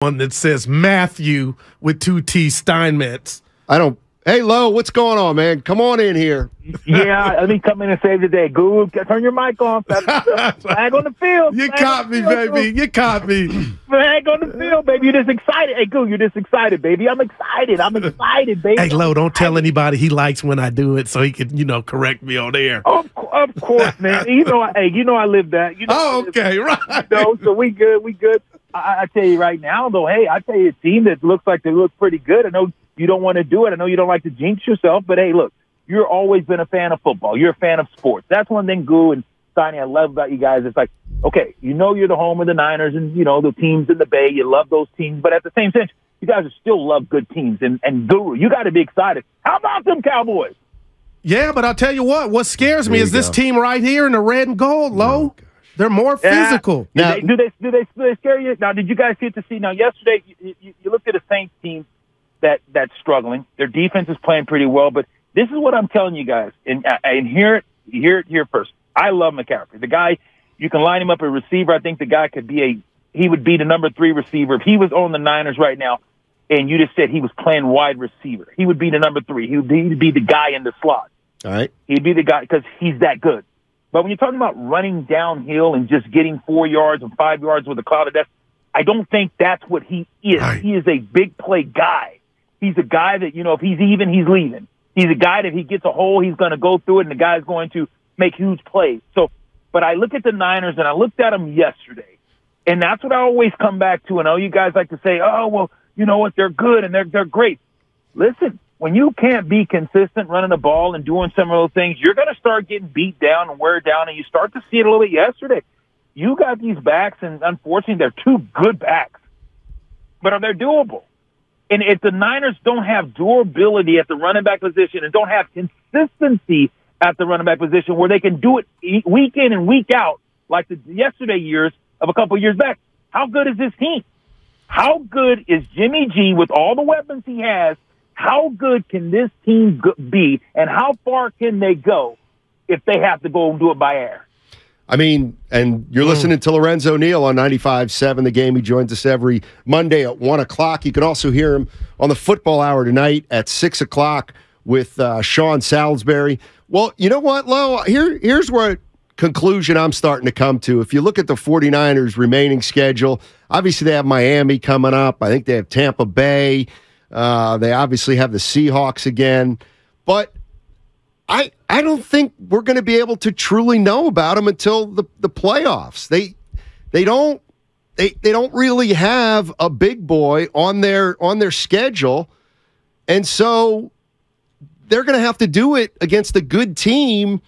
one that says Matthew with 2 T Steinmetz. Hey, Lo, what's going on, man? Come on in here. Yeah, let me come in and save the day. Guru, turn your mic on. Flag on the field. You caught me, baby. You caught me. Flag on the field, baby. You're just excited. Hey, Guru, you're just excited, baby. I'm excited. I'm excited, baby. Hey, Lo, don't tell anybody he likes when I do it so he can, correct me on air. Of course, man. I live that. Okay, right. So we good. I tell you right now, though, hey, I tell you a team that looks like they look pretty good. I know you don't want to do it. I know you don't like to jinx yourself, but hey, look, you're always been a fan of football. You're a fan of sports. That's one thing, Goo and Steiny, I love about you guys. It's like, okay, you're the home of the Niners and, the teams in the Bay. You love those teams. But at the same sense, you guys still love good teams. And Guru, you got to be excited. How about them Cowboys? Yeah, but I'll tell you what scares me is this team right here in the red and gold, Lo. They're more physical. Now, do they scare you? Now, did you guys get to see? Now, yesterday, you looked at a Saints team that's struggling. Their defense is playing pretty well, but this is what I'm telling you guys, and hear it here first. I love McCaffrey. The guy, you can line him up a receiver. I think the guy he would be the number 3 receiver. If he was on the Niners right now, and you just said he was playing wide receiver, he would be the number 3. He would be the guy in the slot. All right. He'd be the guy because he's that good. But when you're talking about running downhill and just getting 4 yards or 5 yards with a cloud of death, I don't think that's what he is. Right. He is a big play guy. He's a guy that, if he's even, he's leaving. He's a guy that if he gets a hole, he's going to go through it, and the guy's going to make huge plays. So, but I look at the Niners, and I looked at them yesterday, and that's what I always come back to. And I know you guys like to say, oh, well, you know what, they're good, and they're great. Listen, when you can't be consistent running the ball and doing some of those things, you're going to start getting beat down and wear down, and you start to see it a little bit yesterday. You got these backs, and unfortunately, they're 2 good backs, but are they doable? And if the Niners don't have durability at the running back position and don't have consistency at the running back position where they can do it week in and week out like the yesterday years of a couple of years back, how good is this team? How good is Jimmy G with all the weapons he has? How good can this team be, and how far can they go if they have to go and do it by air? I mean, and you're listening to Lorenzo Neal on 95.7 The Game. He joins us every Monday at 1 o'clock. You can also hear him on the Football Hour tonight at 6 o'clock with Sean Salisbury. Well, you know what, Lo? Here's what conclusion I'm starting to come to. If you look at the 49ers' remaining schedule, obviously they have Miami coming up. I think they have Tampa Bay. They obviously have the Seahawks again. But I don't think we're going to be able to truly know about them until the playoffs. They don't really have a big boy on their schedule, and so they're going to have to do it against a good team,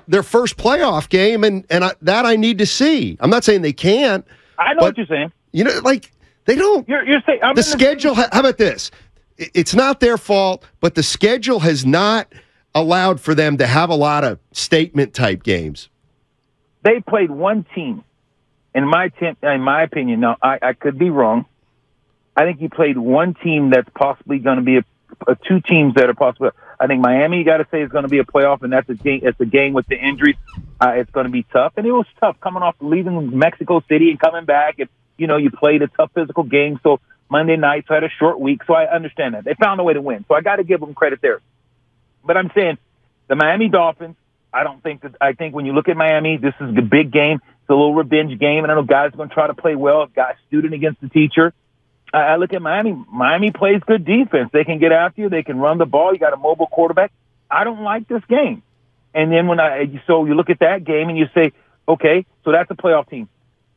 their first playoff game, and that I need to see. I'm not saying they can't. I know what you're saying. They don't. You're saying the schedule. How about this? It's not their fault, but the schedule has not allowed for them to have a lot of statement-type games. They played one team, in my opinion. Now, I could be wrong. I think you played one team that's possibly going to be a 2 teams that are possible. I think Miami, you got to say, is going to be a playoff, and that's a game. It's a game with the injuries. It's going to be tough, and it was tough coming off leaving Mexico City and coming back. And you played a tough physical game. So Monday nights had a short week, so I understand that they found a way to win. So I got to give them credit there. But I'm saying the Miami Dolphins, I think when you look at Miami, this is the big game. It's a little revenge game, and I know guys are going to try to play well, student against the teacher. I look at Miami. Miami plays good defense. They can get after you. They can run the ball. You got a mobile quarterback. I don't like this game. And then so you look at that game and you say, okay, so that's a playoff team.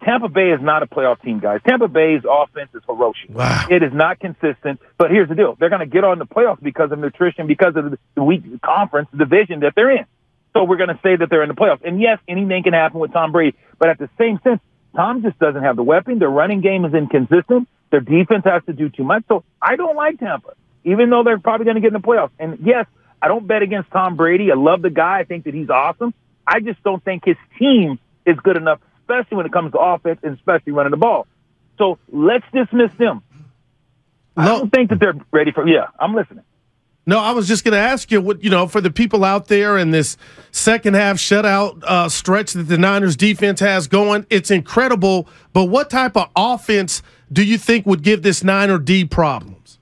Tampa Bay is not a playoff team, guys. Tampa Bay's offense is ferocious. Wow. It is not consistent. But here's the deal. They're going to get on the playoffs because of nutrition, because of the weak conference division that they're in. So we're going to say that they're in the playoffs. And, yes, anything can happen with Tom Brady. But at the same sense, Tom just doesn't have the weapon. Their running game is inconsistent. Their defense has to do too much. So I don't like Tampa, even though they're probably going to get in the playoffs. And, yes, I don't bet against Tom Brady. I love the guy. I think that he's awesome. I just don't think his team is good enough, especially when it comes to offense and especially running the ball. So let's dismiss them. I don't think that they're ready for – yeah, I'm listening. No, I was just going to ask you, for the people out there in this second half shutout stretch that the Niners defense has going, it's incredible. But what type of offense do you think would give this Niner D problems?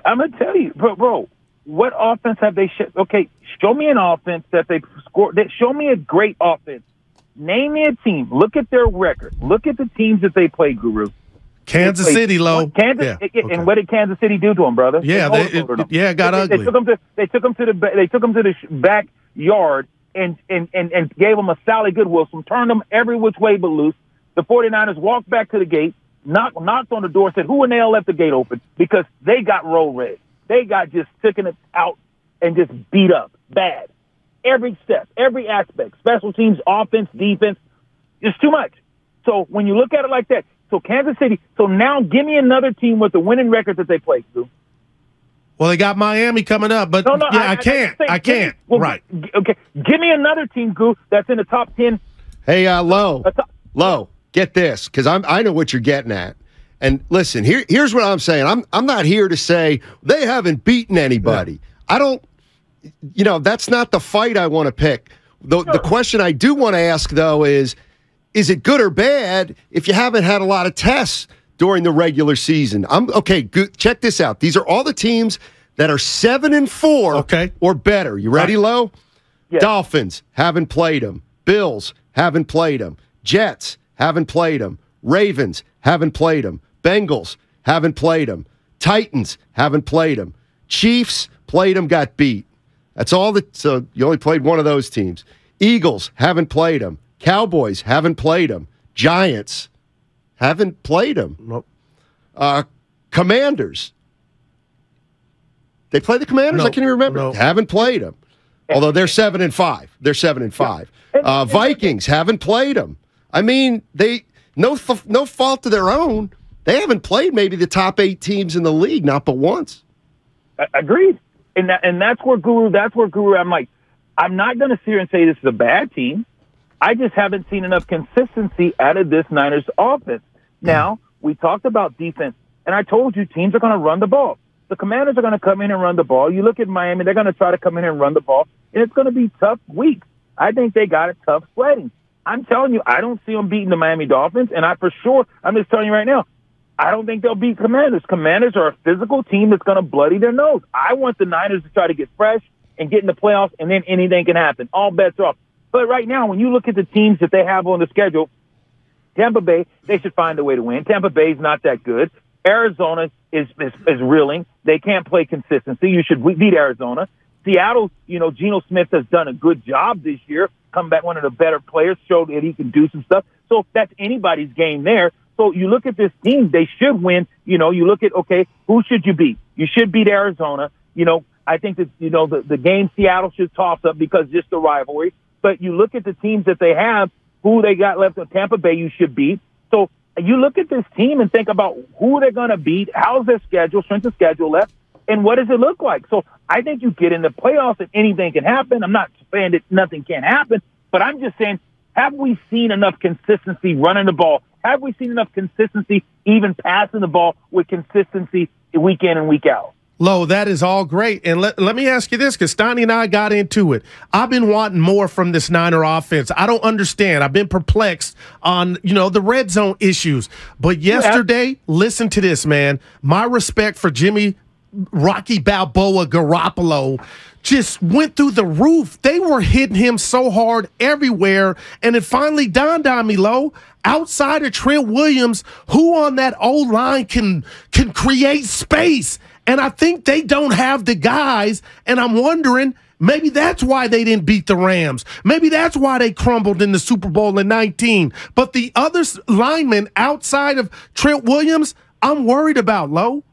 I'm going to tell you, bro, what offense have they okay, show me an offense that they scored. Show me a great offense. Name me a team. Look at their record. Look at the teams that they play, Guru. Kansas City, Low. And what did Kansas City do to them, brother? It got ugly. They took them to the backyard and gave them a Sally Good whistle, turned them every which way but loose. The 49ers walked back to the gate, knocked on the door, said, "Who in the hell left the gate open?" Because they got roll red. They got just taken it out and just beat up bad. Every step, every aspect, special teams, offense, defense, it's too much. So when you look at it like that, so Kansas City, so now give me another team with the winning record that they play, Stu. Well, they got Miami coming up, but I can't. Right. Okay. Give me another team, Goo, that's in the top 10. Hey, Low, get this, because I know what you're getting at. And listen, here's what I'm saying. I'm not here to say they haven't beaten anybody. Yeah. I don't, that's not the fight I want to pick. The question I do want to ask, though, is it good or bad if you haven't had a lot of tests during the regular season? Check this out. These are all the teams that are 7-4 or better. You ready, Low? Yeah. Dolphins, haven't played them. Bills, haven't played them. Jets, haven't played them. Ravens, haven't played them. Bengals, haven't played them. Titans, haven't played them. Chiefs, played them, got beat. That's all. So you only played one of those teams. Eagles, haven't played them. Cowboys, haven't played them. Giants, haven't played them. Nope. Commanders. They play the Commanders? No, I can't even remember. no. Haven't played them. Although they're 7-5. They're 7-5. Vikings, haven't played them. I mean, no fault of their own. They haven't played maybe the top 8 teams in the league, not but once. Agreed. And that's where Guru, I'm like, I'm not going to sit here and say this is a bad team. I just haven't seen enough consistency out of this Niners offense. Now, we talked about defense, and I told you teams are going to run the ball. The Commanders are going to come in and run the ball. You look at Miami, they're going to try to come in and run the ball, and it's going to be tough weeks. I think they got it tough sledding. I'm telling you, I don't see them beating the Miami Dolphins, and I'm just telling you right now, I don't think they'll beat Commanders. Commanders are a physical team that's going to bloody their nose. I want the Niners to try to get fresh and get in the playoffs, and then anything can happen. All bets are off. But right now, when you look at the teams that they have on the schedule, Tampa Bay, they should find a way to win. Tampa Bay's not that good. Arizona is reeling. They can't play consistency. You should beat Arizona. Seattle, Geno Smith has done a good job this year. Come back, one of the better players, showed that he can do some stuff. So that's anybody's game there. So you look at this team, they should win. You look at, who should you beat? You should beat Arizona. I think that, the game Seattle should toss up because just the rivalry. But you look at the teams that they have, who they got left on Tampa Bay, you should beat. So you look at this team and think about who they're going to beat, how's their schedule, strength of schedule left, and what does it look like? So I think you get in the playoffs and anything can happen. I'm not saying that nothing can't happen, but I'm just saying, have we seen enough consistency running the ball? Have we seen enough consistency even passing the ball with consistency week in and week out? Lo, that is all great. And let me ask you this, because Steiny and I got into it. I've been wanting more from this Niner offense. I don't understand. I've been perplexed on, the red zone issues. But yesterday, listen to this, man. My respect for Jimmy Rocky Balboa Garoppolo just went through the roof. They were hitting him so hard everywhere. And it finally dawned on me, Lo, outside of Trent Williams, who on that O-line can create space? And I think they don't have the guys, and I'm wondering, maybe that's why they didn't beat the Rams. Maybe that's why they crumbled in the Super Bowl in 19. But the other linemen outside of Trent Williams, I'm worried about, Lo.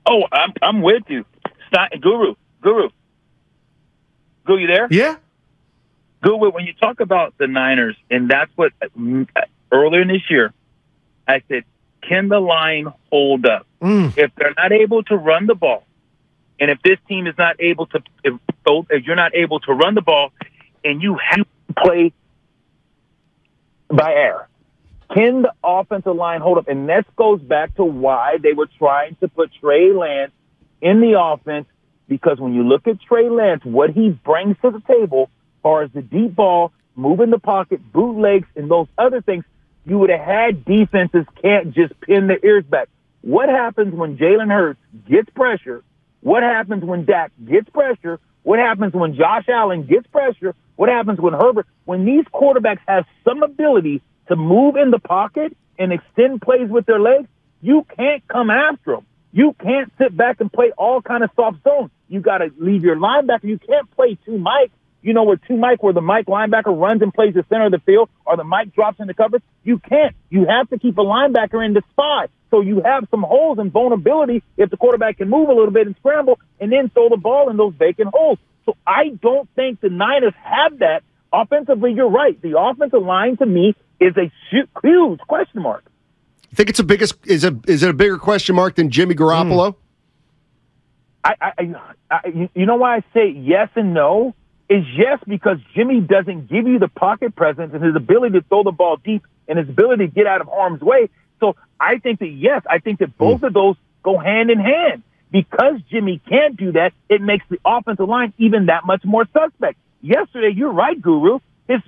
Oh, I'm with you. Guru, you there? Yeah. Guru, when you talk about the Niners, and that's what earlier in this year, I said, can the line hold up? If they're not able to run the ball, and if this team is not able to, if you're not able to run the ball, and you have to play by air, can the offensive line hold up? And this goes back to why they were trying to put Trey Lance in the offense because when you look at Trey Lance, what he brings to the table as far as the deep ball, moving the pocket, bootlegs, and those other things, you would have had defenses can't just pin their ears back. What happens when Jalen Hurts gets pressure? What happens when Dak gets pressure? What happens when Josh Allen gets pressure? What happens when Herbert? When these quarterbacks have some ability to move in the pocket and extend plays with their legs, you can't come after them. You can't sit back and play all kind of soft zone. You got to leave your linebacker. You can't play two Mike. You know, where the Mike linebacker runs and plays the center of the field, or the Mike drops into coverage. You can't. You have to keep a linebacker in the spot. So you have some holes and vulnerability if the quarterback can move a little bit and scramble and then throw the ball in those vacant holes. So I don't think the Niners have that. Offensively, you're right. The offensive line, to me, is a huge question mark. You think it's is it a bigger question mark than Jimmy Garoppolo? You know why I say yes and no? Is yes, because Jimmy doesn't give you the pocket presence and his ability to throw the ball deep and his ability to get out of harm's way. So I think that, yes, I think that both of those go hand in hand. Because Jimmy can't do that, it makes the offensive line even that much more suspect. Yesterday, you're right, Guru. As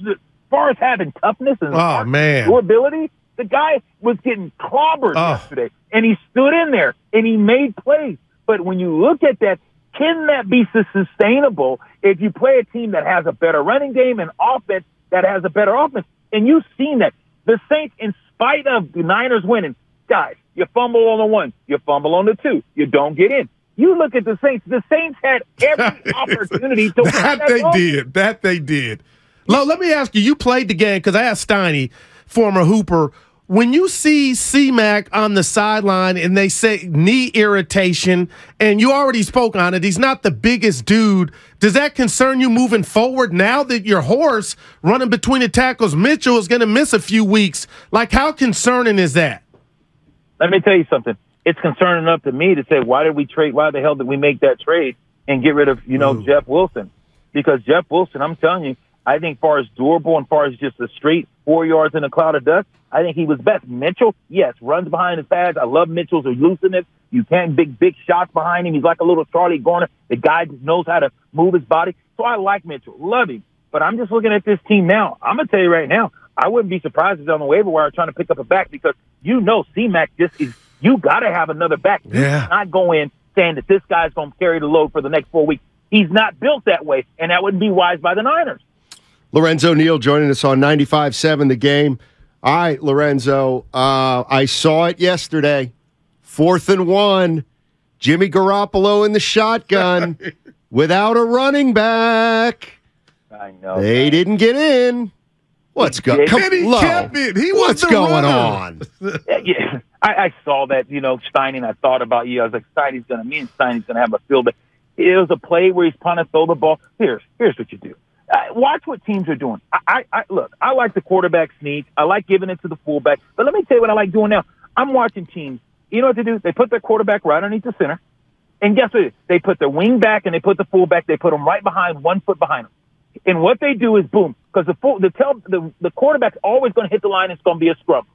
far as having toughness and durability, the guy was getting clobbered yesterday, and he stood in there, and he made plays. But when you look at that, can that be sustainable if you play a team that has a better running game and offense that has a better offense? And you've seen that. The Saints, in spite of the Niners winning, guys, you fumble on the 1, you fumble on the 2, you don't get in. You look at the Saints. The Saints had every opportunity to win That they did. Lo, let me ask you, you played the game, because I asked Steiny, former Hooper, when you see C-Mac on the sideline and they say knee irritation, and you already spoke on it, he's not the biggest dude, does that concern you moving forward now that your horse running between the tackles, Mitchell, is going to miss a few weeks? Like, how concerning is that? Let me tell you something. It's concerning enough to me to say, why the hell did we make that trade and get rid of, Jeff Wilson? Because Jeff Wilson, I'm telling you, I think far as durable and far as just a straight 4 yards in a cloud of dust, I think he was best. Mitchell, yes, runs behind his pads. I love Mitchell's elusiveness. You can't big shots behind him. He's like a little Charlie Garner. The guy just knows how to move his body. So I like Mitchell. Love him. But I'm just looking at this team now. I'm going to tell you right now, I wouldn't be surprised if he's on the waiver wire trying to pick up a back, because C-Mac you got to have another back. You cannot go in saying that this guy's going to carry the load for the next 4 weeks. He's not built that way, and that wouldn't be wise by the Niners. Lorenzo Neal joining us on 95.7 The Game. All right, Lorenzo, I saw it yesterday. 4th and 1, Jimmy Garoppolo in the shotgun without a running back. I know. They didn't get in. What's going on? Yeah, I saw that, Steiny, and I thought about you. I was like, Steiny's going to have a field day. It was a play where he's trying to throw the ball. Here's what you do. Watch what teams are doing. Look, I like the quarterback sneak. I like giving it to the fullback. But let me tell you what I like doing now. I'm watching teams. You know what they do? They put their quarterback right underneath the center. And guess what? They put their wing back and they put the fullback. They put them right behind, 1 foot behind them. And what they do is, boom, because the quarterback's always going to hit the line. It's going to be a scrum.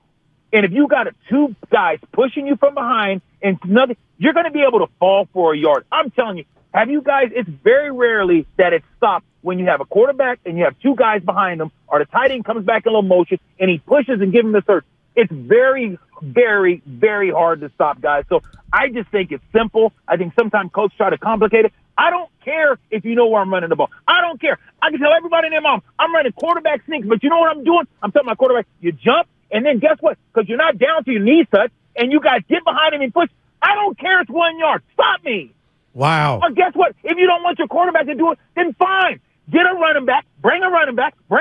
And if you got 2 guys pushing you from behind and nothing, you're going to be able to fall for a yard. I'm telling you, it's very rarely that it stops when you have a quarterback and you have 2 guys behind them, or the tight end comes back in a little motion and he pushes and gives him the search. It's very, very, very hard to stop, guys. So I just think it's simple. I think sometimes coaches try to complicate it. I don't care if you know where I'm running the ball. I don't care. I can tell everybody in their mom, I'm running quarterback sneaks, but you know what I'm doing? I'm telling my quarterback, you jump, and then guess what? Because you're not down to your knees touch, and you guys get behind him and push. I don't care. It's 1 yard. Stop me. Wow. Or guess what? If you don't want your quarterback to do it, then fine. Get a running back, bring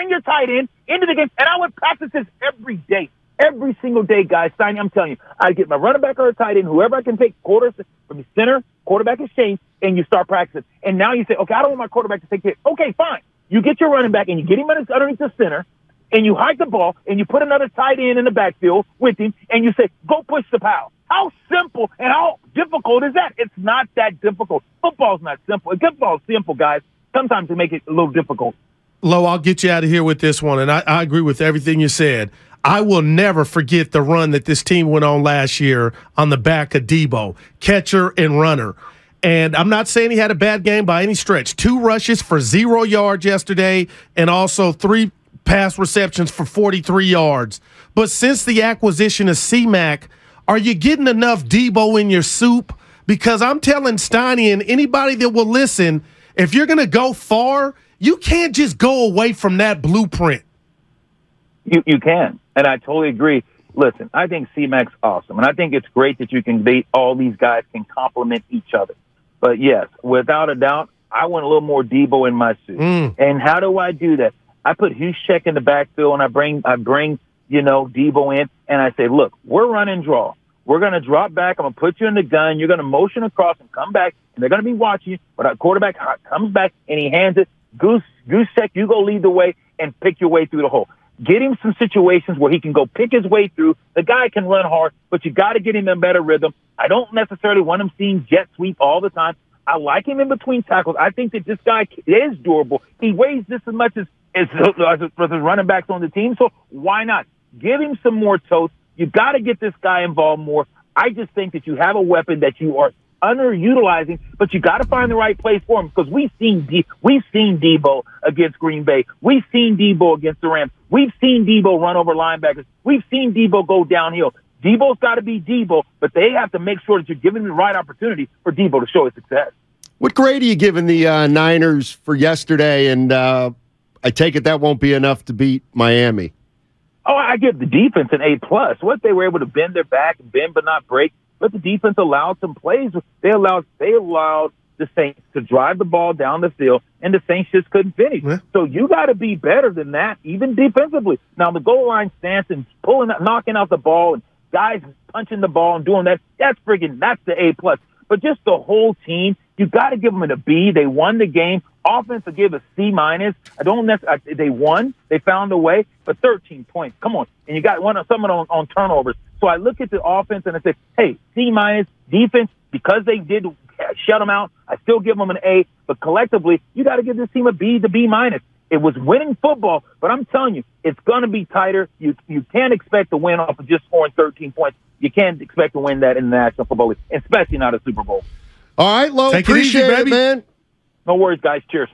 your tight end into the game. And I would practice this every day, every single day, guys. Steiny, I'm telling you, I get my running back or a tight end, whoever I can take quarters from the center, quarterback exchange, and you start practicing. And now you say, okay, I don't want my quarterback to take hit. Okay, fine. You get your running back and you get him underneath the center, and you hike the ball, and you put another tight end in the backfield with him, and you say, go push the pile. How simple and how difficult is that? It's not that difficult. Football's not simple. Football's simple, guys. Sometimes they make it a little difficult. Lo, I'll get you out of here with this one, and I agree with everything you said. I will never forget the run that this team went on last year on the back of Debo, catcher and runner. And I'm not saying he had a bad game by any stretch. 2 rushes for 0 yards yesterday, and also 3 pass receptions for 43 yards. But since the acquisition of C-Mac, are you getting enough Debo in your soup? Because I'm telling Steiny and anybody that will listen, if you're going to go far, you can't just go away from that blueprint. You can, and I totally agree. Listen, I think C-Mac's awesome, and I think it's great that all these guys can complement each other. But yes, without a doubt, I want a little more Debo in my suit. And how do I do that? I put Juszczyk in the backfield, and I bring Debo in, and I say, look, we're running draw. We're going to drop back. I'm going to put you in the gun. You're going to motion across and come back, and they're going to be watching you. But our quarterback comes back, and he hands it. Juszczyk, you go lead the way and pick your way through the hole. Get him some situations where he can go pick his way through. The guy can run hard, but you got to get him in better rhythm. I don't necessarily want him seeing jet sweep all the time. I like him in between tackles. I think that this guy is durable. He weighs just as much as the running backs on the team, so why not? Give him some more toast. You got to get this guy involved more. I just think that you have a weapon that you are underutilizing, but you got to find the right place for him because we've seen Debo against Green Bay. We've seen Debo against the Rams. We've seen Debo run over linebackers. We've seen Debo go downhill. Debo's got to be Debo, but they have to make sure that you're giving him the right opportunity for Debo to show his success. What grade are you giving the Niners for yesterday? And I take it that won't be enough to beat Miami. Oh, I give the defense an A+. What they were able to bend their back, bend but not break. But the defense allowed some plays. They allowed the Saints to drive the ball down the field, and the Saints just couldn't finish. Yeah. So you got to be better than that, even defensively. Now, the goal line stance and knocking out the ball and guys punching the ball and doing that, that's the A+. But just the whole team, you got to give them a B. They won the game. Offense, I give a C-. They won. They found a way. But 13 points. Come on. And you got someone on turnovers. So I look at the offense and I say, hey, C-. Defense, because they did shut them out, I still give them an A. But collectively, you got to give this team a B to B-. It was winning football, but I'm telling you, it's going to be tighter. You can't expect to win off of just scoring 13 points. You can't expect to win that in the National Football League, especially not a Super Bowl. All right, Lo, appreciate it, man. No worries, guys. Cheers.